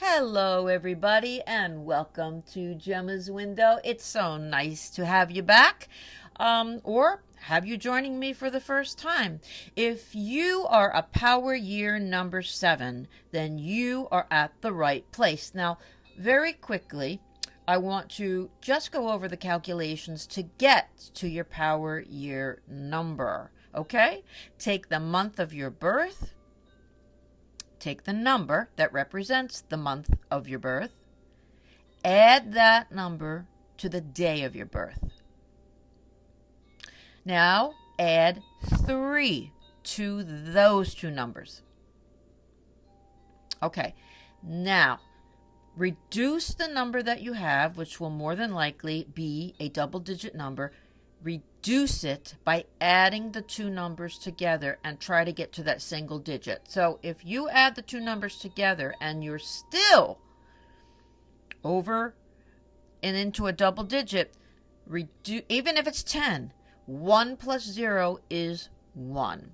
Hello, everybody, and welcome to Gemma's Window. It's so nice to have you back, or have you joining me for the first time. If you are a power year number 7, then you are at the right place. Now, very quickly, I want to just go over the calculations to get to your power year number. Okay? Take the month of your birth. Take the number that represents the month of your birth, add that number to the day of your birth. Now add 3 to those two numbers. Okay, now reduce the number that you have, which will more than likely be a double-digit number. Reduce it by adding the two numbers together and try to get to that single digit. So if you add the two numbers together and you're still over and into a double digit, even if it's 10, 1 plus 0 is 1.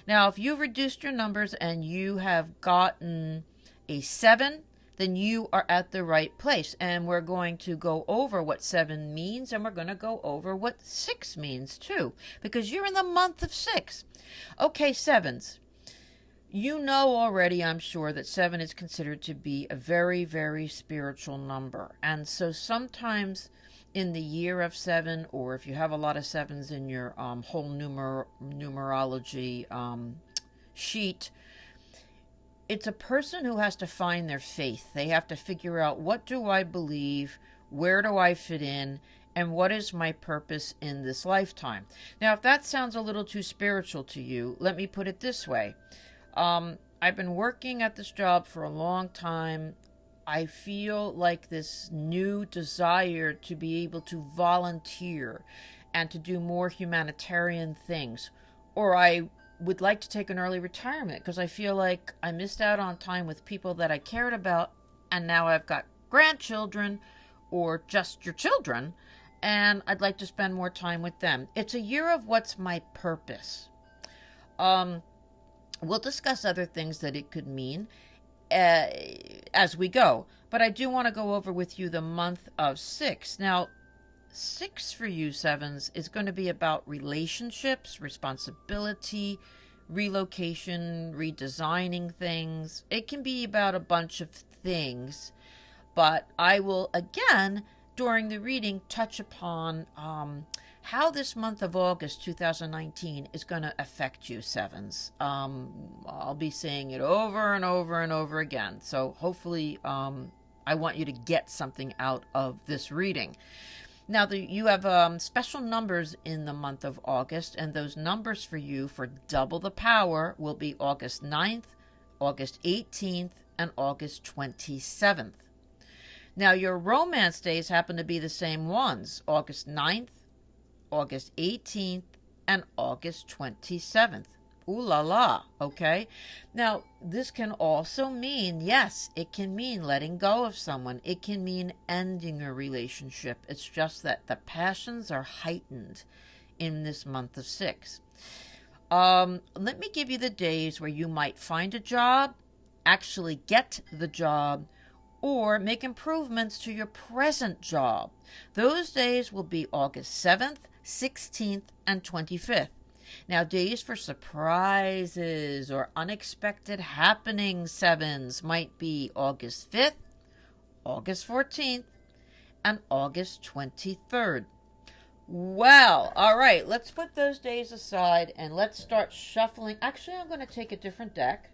Now, if you've reduced your numbers and you have gotten a 7, then you are at the right place. And we're going to go over what 7 means, and we're going to go over what 6 means too, because you're in the month of 6. Okay, 7s. You know already, I'm sure, that 7 is considered to be a very, very spiritual number. And so sometimes in the year of 7, or if you have a lot of 7s in your whole numerology sheet, it's a person who has to find their faith. They have to figure out, what do I believe? Where do I fit in? And what is my purpose in this lifetime? Now, if that sounds a little too spiritual to you, let me put it this way. I've been working at this job for a long time. I feel like this new desire to be able to volunteer and to do more humanitarian things. Or I would like to take an early retirement because I feel like I missed out on time with people that I cared about, and now I've got grandchildren or just your children, and I'd like to spend more time with them. It's a year of what's my purpose. We'll discuss other things that it could mean as we go, but I do want to go over with you the month of 6. Now, 6 for you 7s is going to be about relationships, responsibility, relocation, redesigning things. It can be about a bunch of things, but I will again during the reading touch upon how this month of August 2019 is going to affect you 7s. I'll be saying it over and over and over again, so hopefully I want you to get something out of this reading. Now, you have special numbers in the month of August, and those numbers for you for double the power will be August 9th, August 18th, and August 27th. Now, your romance days happen to be the same ones, August 9th, August 18th, and August 27th. Ooh la la, okay? Now, this can also mean, yes, it can mean letting go of someone. It can mean ending a relationship. It's just that the passions are heightened in this month of 6. Let me give you the days where you might find a job, actually get the job, or make improvements to your present job. Those days will be August 7th, 16th, and 25th. Now, days for surprises or unexpected happenings 7s might be August 5th, August 14th, and August 23rd. Well, all right, let's put those days aside and let's start shuffling. Actually, I'm going to take a different deck.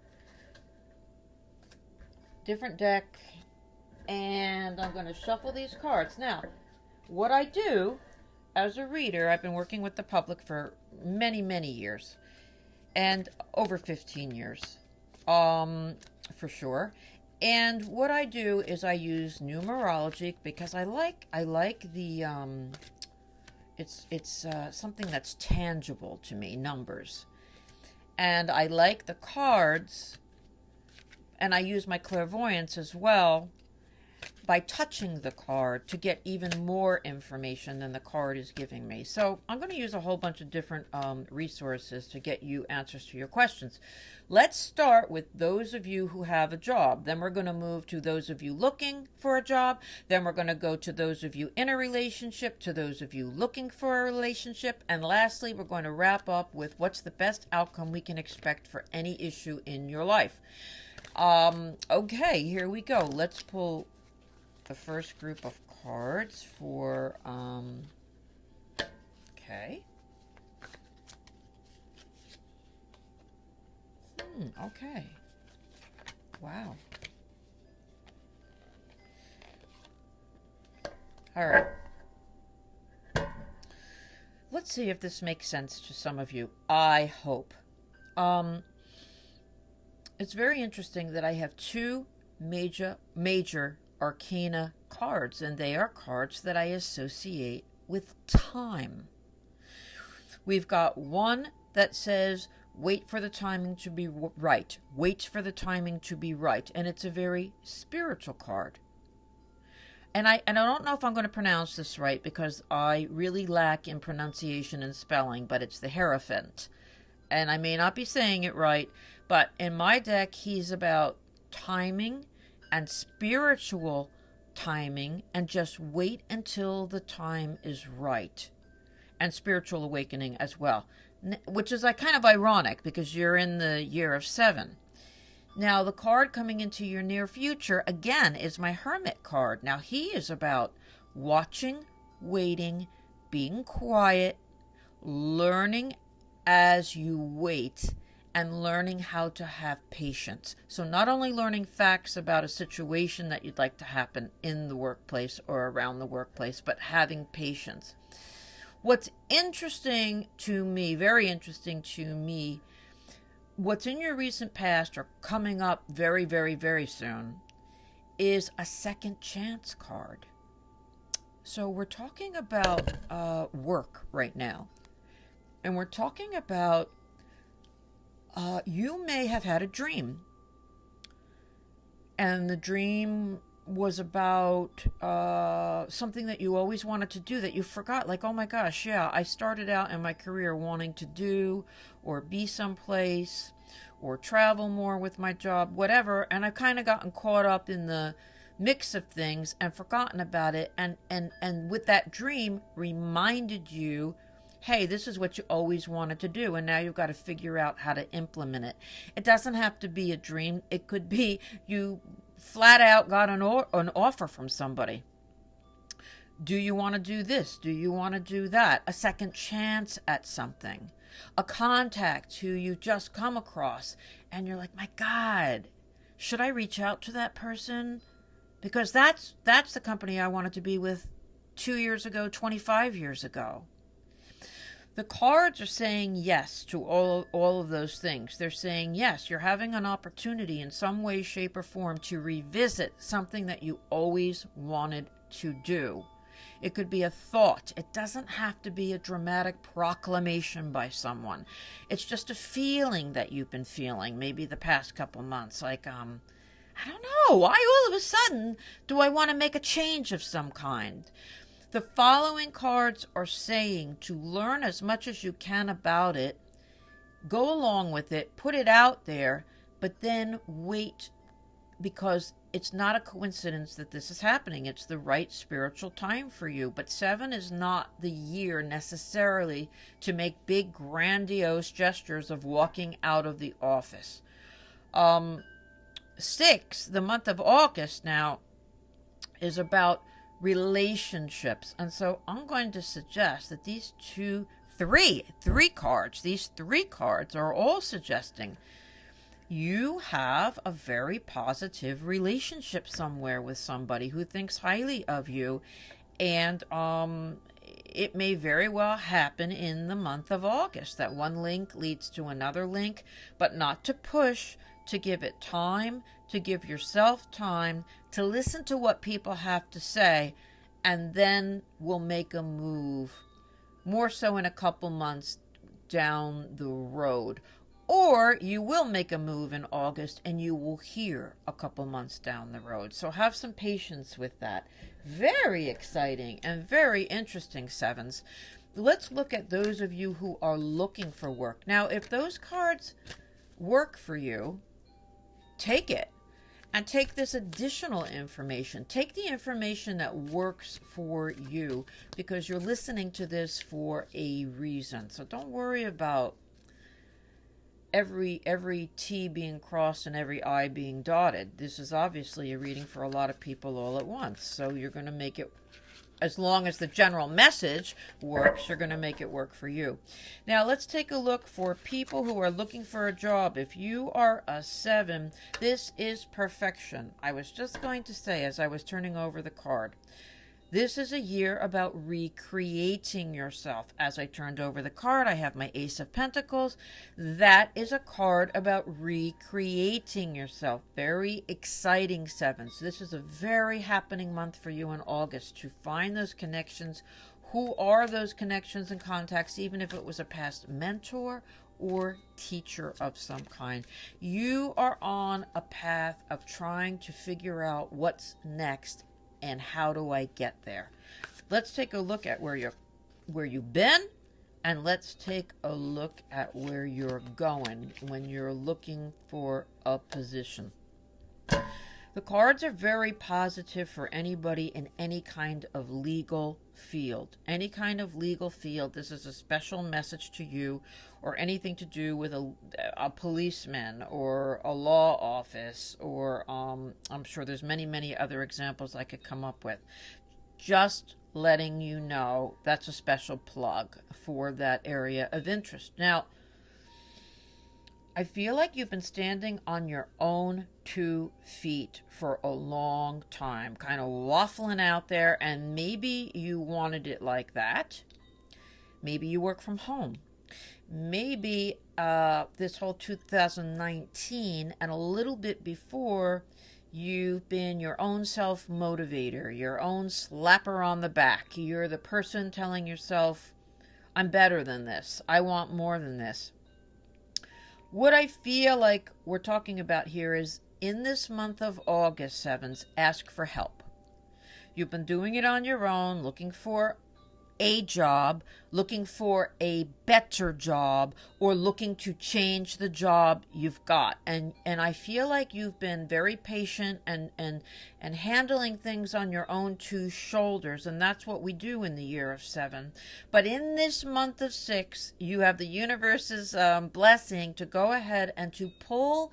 And I'm going to shuffle these cards. Now, what I do as a reader, I've been working with the public for many, many years, and over 15 years, for sure. And what I do is I use numerology because I like the it's something that's tangible to me, numbers, and I like the cards, and I use my clairvoyance as well. by touching the card to get even more information than the card is giving me. So I'm going to use a whole bunch of different resources to get you answers to your questions. Let's start with those of you who have a job. Then we're going to move to those of you looking for a job. Then we're going to go to those of you in a relationship, to those of you looking for a relationship. And lastly, we're going to wrap up with what's the best outcome we can expect for any issue in your life. Okay, here we go. Let's pull the first group of cards for, okay. Okay. Wow. All right. Let's see if this makes sense to some of you. I hope. It's very interesting that I have two major arcana cards, and they are cards that I associate with time. We've got one that says, wait for the timing to be right. Wait for the timing to be right. And it's a very spiritual card. And I don't know if I'm going to pronounce this right because I really lack in pronunciation and spelling, but it's the Hierophant. And I may not be saying it right, but in my deck, he's about timing and spiritual timing, and just wait until the time is right. And spiritual awakening as well, which is like kind of ironic because you're in the year of 7. Now, the card coming into your near future, again, is my Hermit card. Now, he is about watching, waiting, being quiet, learning as you wait, and learning how to have patience. So not only learning facts about a situation that you'd like to happen in the workplace or around the workplace, but having patience. What's interesting to me, very interesting to me, what's in your recent past or coming up very, very, very soon is a second chance card. So we're talking about work right now. And we're talking about you may have had a dream. And the dream was about something that you always wanted to do that you forgot. Like, oh my gosh, yeah, I started out in my career wanting to do or be someplace or travel more with my job, whatever. And I've kind of gotten caught up in the mix of things and forgotten about it. And with that dream reminded you, hey, this is what you always wanted to do, and now you've got to figure out how to implement it. It doesn't have to be a dream. It could be you flat out got an offer from somebody. Do you want to do this? Do you want to do that? A second chance at something. A contact who you just come across, and you're like, my God, should I reach out to that person? Because that's the company I wanted to be with 2 years ago, 25 years ago. The cards are saying yes to all of those things. They're saying, yes, you're having an opportunity in some way, shape, or form to revisit something that you always wanted to do. It could be a thought. It doesn't have to be a dramatic proclamation by someone. It's just a feeling that you've been feeling maybe the past couple months. Like, I don't know, why all of a sudden do I want to make a change of some kind? The following cards are saying to learn as much as you can about it, go along with it, put it out there, but then wait, because it's not a coincidence that this is happening. It's the right spiritual time for you. But 7 is not the year necessarily to make big, grandiose gestures of walking out of the office. 6, the month of August now, is about relationships. And so I'm going to suggest that these three cards are all suggesting you have a very positive relationship somewhere with somebody who thinks highly of you. And it may very well happen in the month of August. That one link leads to another link, but not to push, to give it time, to give yourself time to listen to what people have to say, and then we'll make a move more so in a couple months down the road. Or you will make a move in August and you will hear a couple months down the road. So have some patience with that. Very exciting and very interesting, sevens. Let's look at those of you who are looking for work. Now, if those cards work for you, take it. And take this additional information. Take the information that works for you, because you're listening to this for a reason. So don't worry about every T being crossed and every I being dotted. This is obviously a reading for a lot of people all at once. So you're going to make it, as long as the general message works, you're going to make it work for you. Now, let's take a look for people who are looking for a job. If you are a 7, this is perfection. I was just going to say, as I was turning over the card, this is a year about recreating yourself. As I turned over the card, I have my Ace of Pentacles. That is a card about recreating yourself. Very exciting, 7s. This is a very happening month for you in August to find those connections. Who are those connections and contacts, even if it was a past mentor or teacher of some kind? You are on a path of trying to figure out what's next and how do I get there. Let's take a look at where you've been, and let's take a look at where you're going when you're looking for a position. The cards are very positive for anybody in any kind of legal field. Any kind of legal field, this is a special message to you, or anything to do with a policeman or a law office, or I'm sure there's many other examples I could come up with. Just letting you know that's a special plug for that area of interest. Now, I feel like you've been standing on your own 2 feet for a long time, kind of waffling out there, and maybe you wanted it like that. Maybe you work from home. Maybe this whole 2019 and a little bit before, you've been your own self-motivator, your own slapper on the back. You're the person telling yourself, I'm better than this. I want more than this. What I feel like we're talking about here is, in this month of August, 7s, ask for help. You've been doing it on your own, looking for a job, looking for a better job, or looking to change the job you've got. And I feel like you've been very patient and handling things on your own 2 shoulders, and that's what we do in the year of 7. But in this month of 6, you have the universe's blessing to go ahead and to pull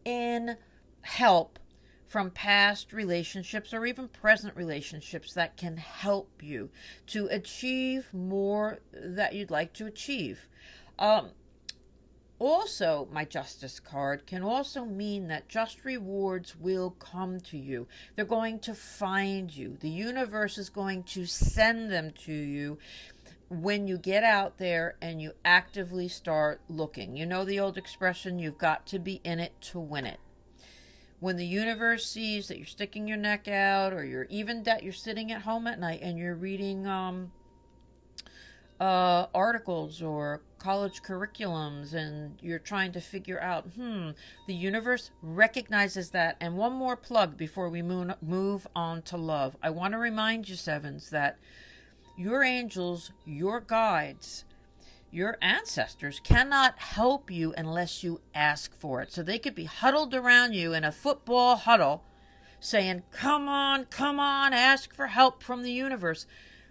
in help from past relationships or even present relationships that can help you to achieve more that you'd like to achieve. Also, my Justice card can also mean that just rewards will come to you. They're going to find you. The universe is going to send them to you when you get out there and you actively start looking. You know the old expression, you've got to be in it to win it. When the universe sees that you're sticking your neck out, or you're sitting at home at night and you're reading articles or college curriculums, and you're trying to figure out, the universe recognizes that. And one more plug before we move on to love. I want to remind you, 7s, that your angels, your guides, your ancestors cannot help you unless you ask for it. So they could be huddled around you in a football huddle saying, come on, ask for help from the universe.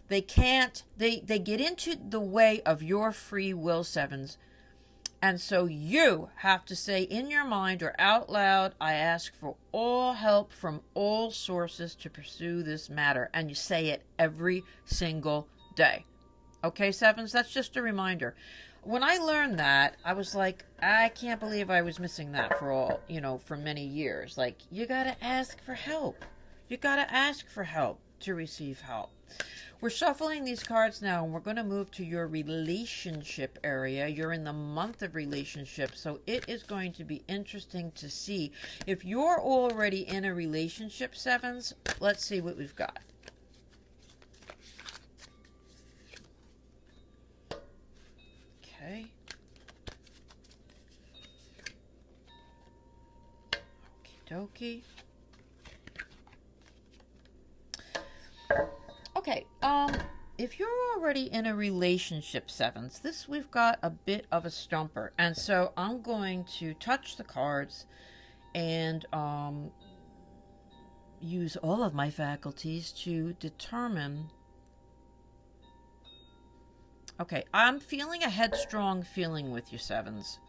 They can't. They get into the way of your free will, 7s. And so you have to say in your mind or out loud, I ask for all help from all sources to pursue this matter. And you say it every single day. Okay, 7s, that's just a reminder. When I learned that, I was like, I can't believe I was missing that for many years. Like, you got to ask for help. You got to ask for help to receive help. We're shuffling these cards now, and we're going to move to your relationship area. You're in the month of relationships, so it is going to be interesting to see. If you're already in a relationship, 7s, let's see what we've got. Okay. dokie. Okay, if you're already in a relationship, sevens, we've got a bit of a stumper. And so I'm going to touch the cards and use all of my faculties to determine. Okay, I'm feeling a headstrong feeling with you, sevens.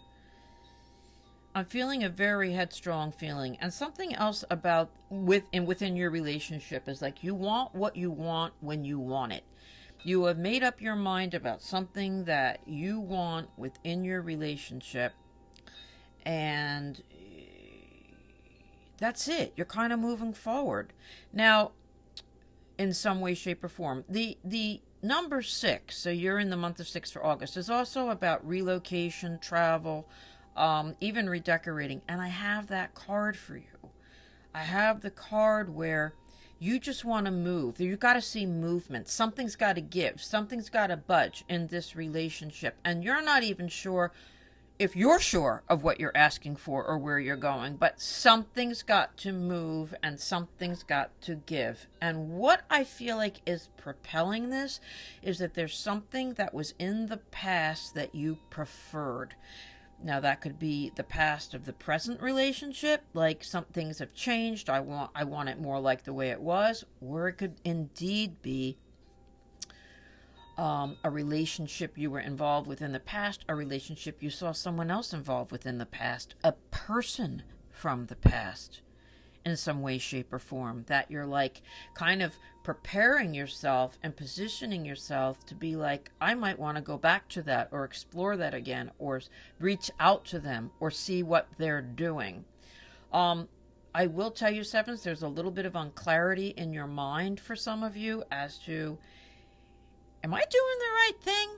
I'm feeling a very headstrong feeling, and something else about within your relationship is like you want what you want when you want it. You have made up your mind about something that you want within your relationship, and that's it. You're kind of moving forward now, in some way, shape, or form. The number 6, so you're in the month of 6 for August, is also about relocation, travel. Even redecorating. And I have that card for you. I have the card where you just want to move. You got to see movement. Something's got to give. Something's got to budge in this relationship. And you're not even sure if you're sure of what you're asking for or where you're going. But something's got to move and something's got to give. And what I feel like is propelling this is that there's something that was in the past that you preferred. Now, that could be the past of the present relationship, like some things have changed, I want it more like the way it was, or it could indeed be a relationship you were involved with in the past, a relationship you saw someone else involved with in the past, a person from the past in some way, shape, or form, that you're like kind of preparing yourself and positioning yourself to be like, I might want to go back to that or explore that again or reach out to them or see what they're doing. I will tell you, sevens, there's a little bit of unclarity in your mind for some of you as to, am I doing the right thing?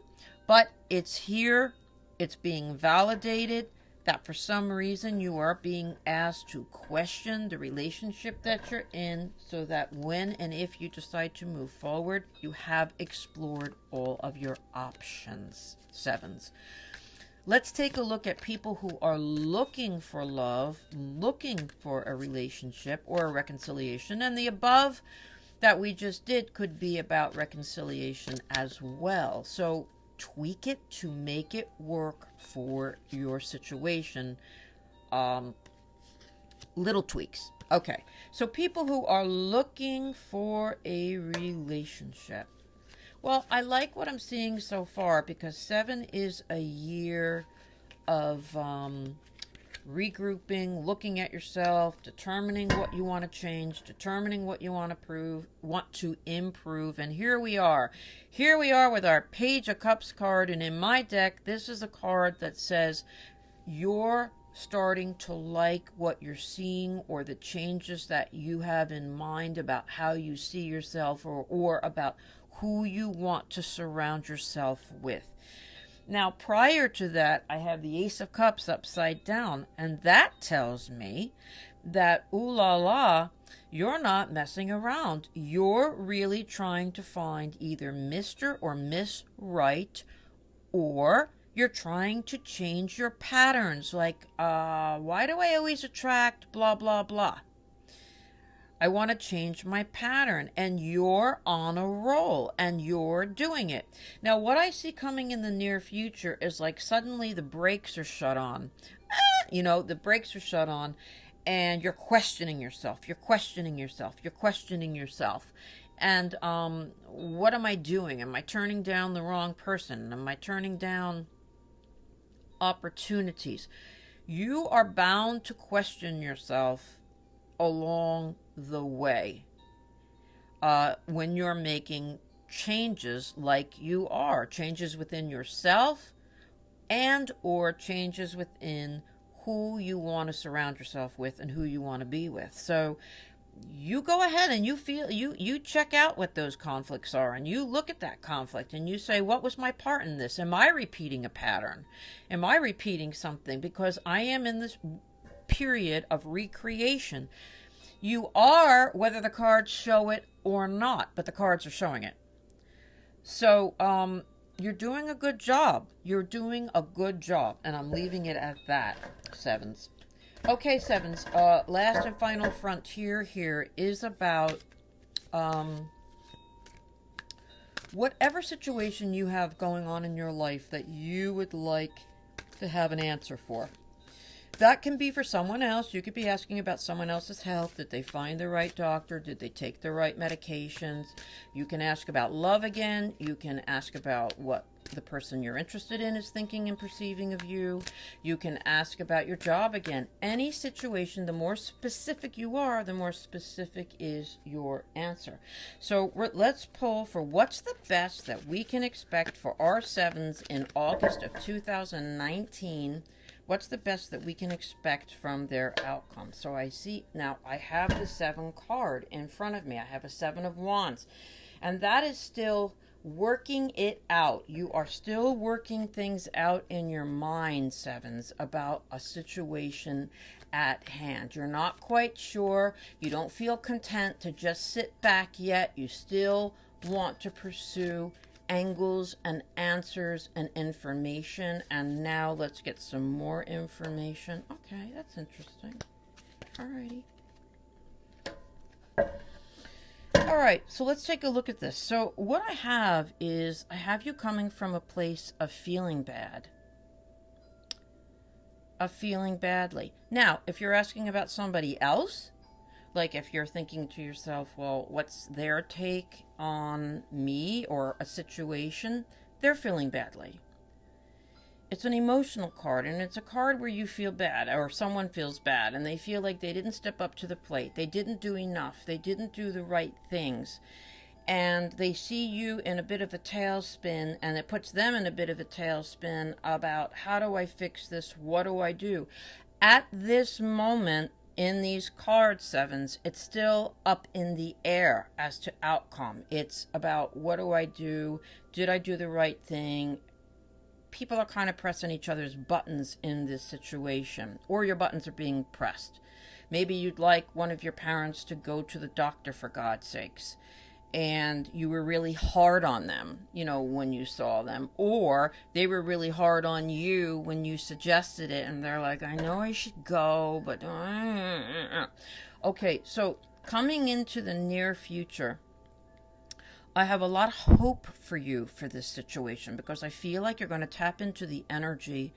But it's here, it's being validated, that for some reason you are being asked to question the relationship that you're in so that when and if you decide to move forward, you have explored all of your options, sevens. Let's take a look at people who are looking for love, looking for a relationship or a reconciliation. And the above that we just did could be about reconciliation as well. So tweak it to make it work for your situation. Little tweaks. Okay, so people who are looking for a relationship. Well, I like what I'm seeing so far because 7 is a year of regrouping, looking at yourself, determining what you want to change, determining what you want to improve. And here we are with our Page of Cups card. And in my deck, this is a card that says you're starting to like what you're seeing or the changes that you have in mind about how you see yourself or about who you want to surround yourself with. Now, prior to that, I have the Ace of Cups upside down, and that tells me that, ooh la la, you're not messing around. You're really trying to find either Mr. or Miss Right, or you're trying to change your patterns, like, why do I always attract blah, blah, blah? I want to change my pattern, and you're on a roll and you're doing it. Now, what I see coming in the near future is like suddenly the brakes are shut on. The brakes are shut on and you're questioning yourself. You're questioning yourself. You're questioning yourself. And what am I doing? Am I turning down the wrong person? Am I turning down opportunities? You are bound to question yourself along the way when you're making changes, like you are changes within yourself and or changes within who you want to surround yourself with and who you want to be with. So you go ahead and you check out what those conflicts are, and you look at that conflict and you say, what was my part in this? Am I repeating a pattern? Am I repeating something? Because I am in this period of recreation. You are, whether the cards show it or not, but the cards are showing it. So you're doing a good job. You're doing a good job, and I'm leaving it at that, sevens. Okay, sevens. Last and final frontier here is about um, whatever situation you have going on in your life that you would like to have an answer for. That can be for someone else. You could be asking about someone else's health. Did they find the right doctor? Did they take the right medications? You can ask about love again. You can ask about what the person you're interested in is thinking and perceiving of you. You can ask about your job again. Any situation, the more specific you are, the more specific is your answer. So let's pull for what's the best that we can expect for our sevens in August of 2019. What's the best that we can expect from their outcome? So I see now I have the 7 card in front of me. I have a 7 of Wands. And that is still working it out. You are still working things out in your mind, sevens, about a situation at hand. You're not quite sure. You don't feel content to just sit back yet. You still want to pursue angles and answers and information. And now let's get some more information. Okay, that's interesting. Alrighty. All right, so let's take a look at this. So what I have is I have you coming from a place of feeling bad. Of feeling badly. Now, if you're asking about somebody else, like if you're thinking to yourself, well, what's their take on me or a situation? They're feeling badly. It's an emotional card, and it's a card where you feel bad, or someone feels bad, and they feel like they didn't step up to the plate. They didn't do enough. They didn't do the right things. And they see you in a bit of a tailspin, and it puts them in a bit of a tailspin about, how do I fix this? What do I do? At this moment, in these card sevens, it's still up in the air as to outcome. It's about, what do I do? Did I do the right thing? People are kind of pressing each other's buttons in this situation, or your buttons are being pressed. Maybe you'd like one of your parents to go to the doctor, for God's sakes, and you were really hard on them, when you saw them, or they were really hard on you when you suggested it, and they're like, I know I should go, but okay. So coming into the near future, I have a lot of hope for you for this situation, because I feel like you're going to tap into the energy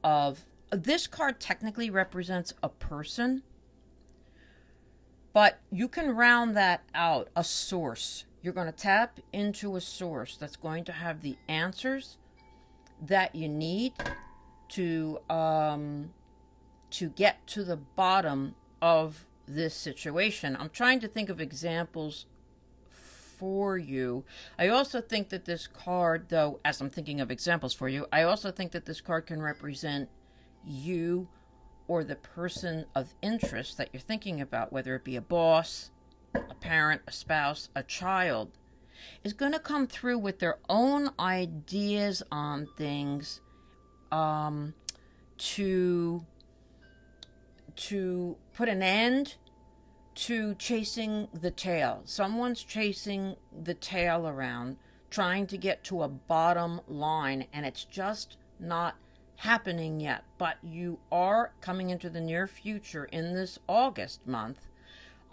of this card. Technically represents a person, but you can round that out, a source. You're going to tap into a source that's going to have the answers that you need to get to the bottom of this situation. I'm trying to think of examples for you. I also think that this card, though, as I'm thinking of examples for you, I also think that this card can represent you or the person of interest that you're thinking about, whether it be a boss, a parent, a spouse, a child, is going to come through with their own ideas on things to put an end to chasing the tail. Someone's chasing the tail around, trying to get to a bottom line, and it's just not happening yet. But you are coming into the near future in this August month.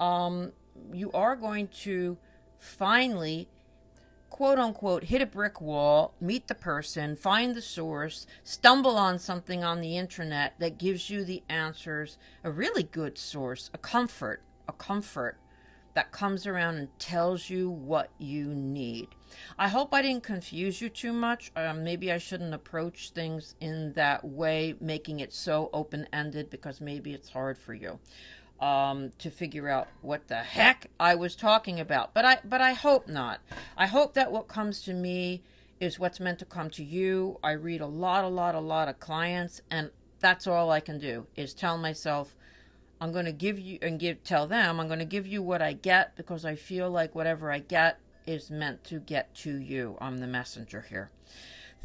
You are going to finally, quote unquote, hit a brick wall, meet the person, find the source, stumble on something on the internet that gives you the answers, a really good source, a comfort that comes around and tells you what you need. I hope I didn't confuse you too much. Maybe I shouldn't approach things in that way, making it so open-ended, because maybe it's hard for you to figure out what the heck I was talking about. But I hope not. I hope that what comes to me is what's meant to come to you. I read a lot of clients, and that's all I can do is tell myself, I'm going to give you tell them I'm going to give you what I get, because I feel like whatever I get is meant to get to you. I'm the messenger here.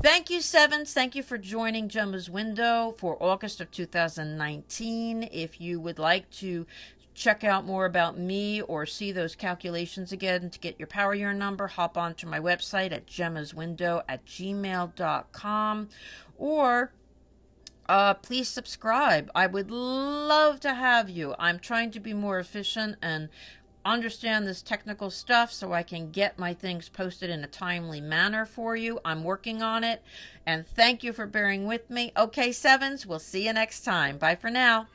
Thank you, sevens. Thank you for joining Jemma's Window for August of 2019. If you would like to check out more about me or see those calculations again to get your power year number, hop on to my website at gemmaswindow@gmail.com, or Please subscribe. I would love to have you. I'm trying to be more efficient and understand this technical stuff so I can get my things posted in a timely manner for you. I'm working on it. And thank you for bearing with me. Okay, sevens, we'll see you next time. Bye for now.